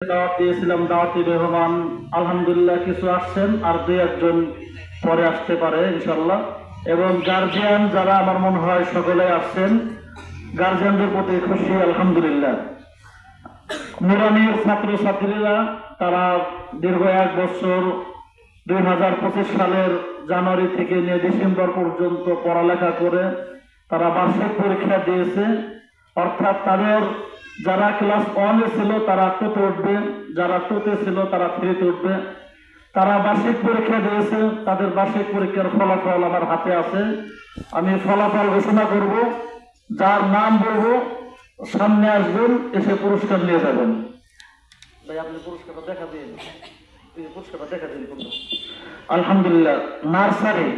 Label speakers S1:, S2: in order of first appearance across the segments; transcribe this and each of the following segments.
S1: দাওয়াত দিয়েছিলাম, দাওয়াতি মেহমান আলহামদুলিল্লাহ কিছু আসছেন, আর দুই একজন পরে আসতে পারে ইনশাল্লাহ। এবং গার্জিয়ান যারা আমার মনে হয় সকলে আসছেন, গার্জিয়ানদের প্রতি খুশি আলহামদুলিল্লাহ। নুরানির ছাত্রছাত্রীরা তারা দীর্ঘ 1 বছর 2025 সালের জানুয়ারি থেকে নিয়ে ডিসেম্বর পর্যন্ত পড়ালেখা করে তারা বার্ষিক পরীক্ষা দিয়েছে। অর্থাৎ তাদের যারা ক্লাস 1-এ ছিল তারা 2-তে উঠবে, যারা 2-তে ছিল তারা 3-তে উঠবে। তারা বার্ষিক পরীক্ষা দিয়েছে, তাদের বার্ষিক পরীক্ষার ফলাফল আমার হাতে আছে। আমি ফলাফল ঘোষণা করব, যার নাম বলবো সামনে আসবেন, এসে পুরস্কার নিয়ে যাবেন। ভাই আপনি পুরস্কারটা দেখা দিন, পুরস্কারটা দেখা দিন। আলহামদুলিল্লাহ। নার্সারি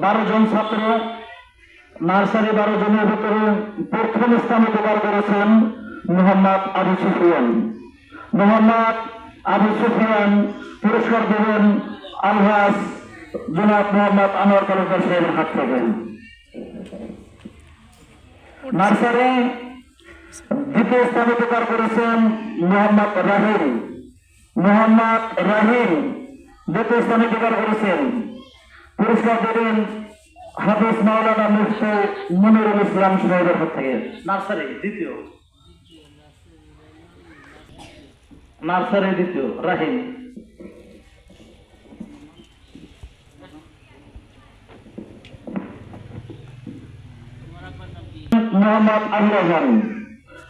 S1: 12 জন ছাত্র, নার্সারি 12 জনের ভিতরে প্রথম স্থান অধিকার করেছেন মোহাম্মদ আবু সুফিয়ান। মোহাম্মদ আবু সুফিয়ান পুরস্কার দেবেন আলহাজ জনাব মোহাম্মদ আনোয়ার তালুকদার সাহেবের হাত থেকে। নার্সারি দ্বিতীয় স্থান অধিকার করেছেন মোহাম্মদ রাহিম। মোহাম্মদ রাহিম দ্বিতীয় স্থান অধিকার করেছেন। পুরস্কার দেবেন হাফিজ মাওলানা মুফতি মনিরুল ইসলাম সাহেবের হাত থেকে। নার্সারি দ্বিতীয় রাহিম।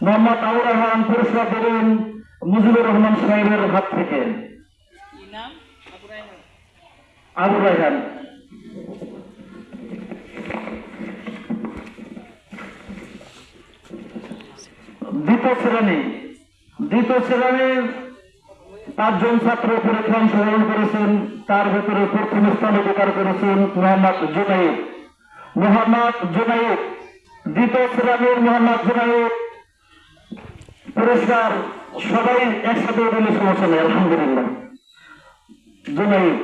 S1: মোহাম্মদ আবুর রহমান পুরস্কার দেবেন মুজিবুর রহমান সাহেবের হাত থেকে। আবুর রায়হান। দ্বিতীয় শ্রেণীর 5 জন ছাত্র পরীক্ষা অংশগ্রহণ করেছেন, তার ভেতরে প্রথম স্থান অধিকার করেছেন মোহাম্মদ জুনাইদ। দ্বিতীয় শ্রেণীর মোহাম্মদ জুনাইদ পুরস্কার সবাই একসাথে দিলে সমস্যা নেই। আলহামদুলিল্লাহ জুনাইদ,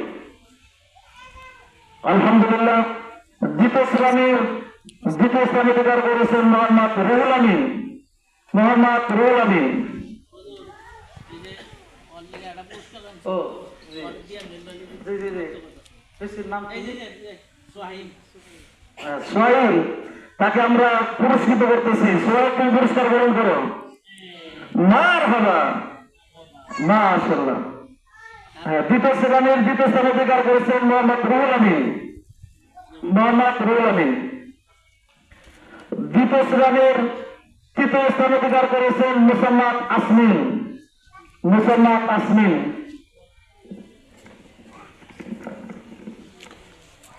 S1: আলহামদুলিল্লাহ। দ্বিতীয় স্থান অধিকার করেছেন মোহাম্মদ রুহুল আমিন। সোহাইল, তাকে আমরা পুরস্কৃত করতেছি। সোহাইল, তুমি পুরস্কার গ্রহণ করো। মারহাবা, মাশাআল্লাহ। দ্বিতীয় স্থান অধিকার করেছেন মোহাম্মদ রুহুল আমিন। দ্বিতীয় শ্রেণীর 3য় স্থান অধিকার করেছেন মুসাম্মাদ আসমিন।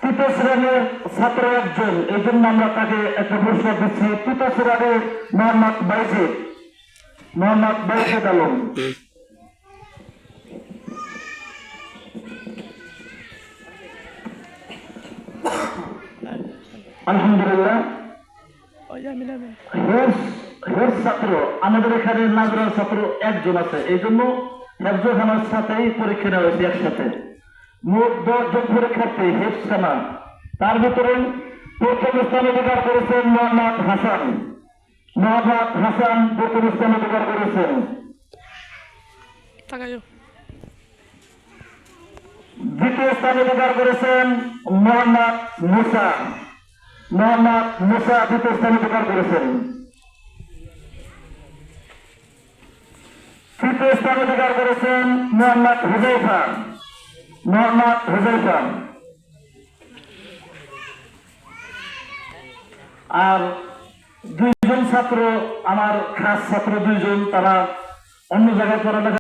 S1: তৃতীয় শ্রেণীর ছাত্র একজন, এই জন্য আমরা তাকে একটা পুরস্কার দিচ্ছি। তৃতীয় শ্রেণীর মোহাম্মদ বাইজিদ আলম। আলহামদুলিল্লাহ। ছাত্র আমাদের এখানে নাজরার ছাত্র একজন আছে, এই জন্য হেফজখানার সাথেই পরীক্ষা নেওয়া হয়েছে একসাথে। মোট 10 জন পরীক্ষার্থী হেফজখানা। তার ভিতরে প্রথম স্থান অধিকার করেছেন মোহাম্মদ হাসান প্রথম স্থান অধিকার করেছেন। দ্বিতীয় স্থান অধিকার করেছেন মোহাম্মদ মুসা দ্বিতীয় স্থান অধিকার করেছেন। তৃতীয় স্থান অধিকার করেছেন মোহাম্মদ হুজাইফা। আর 2 জন ছাত্র, আমার খাস ছাত্র 2 জন, তারা অন্য জায়গায় পড়ালেখা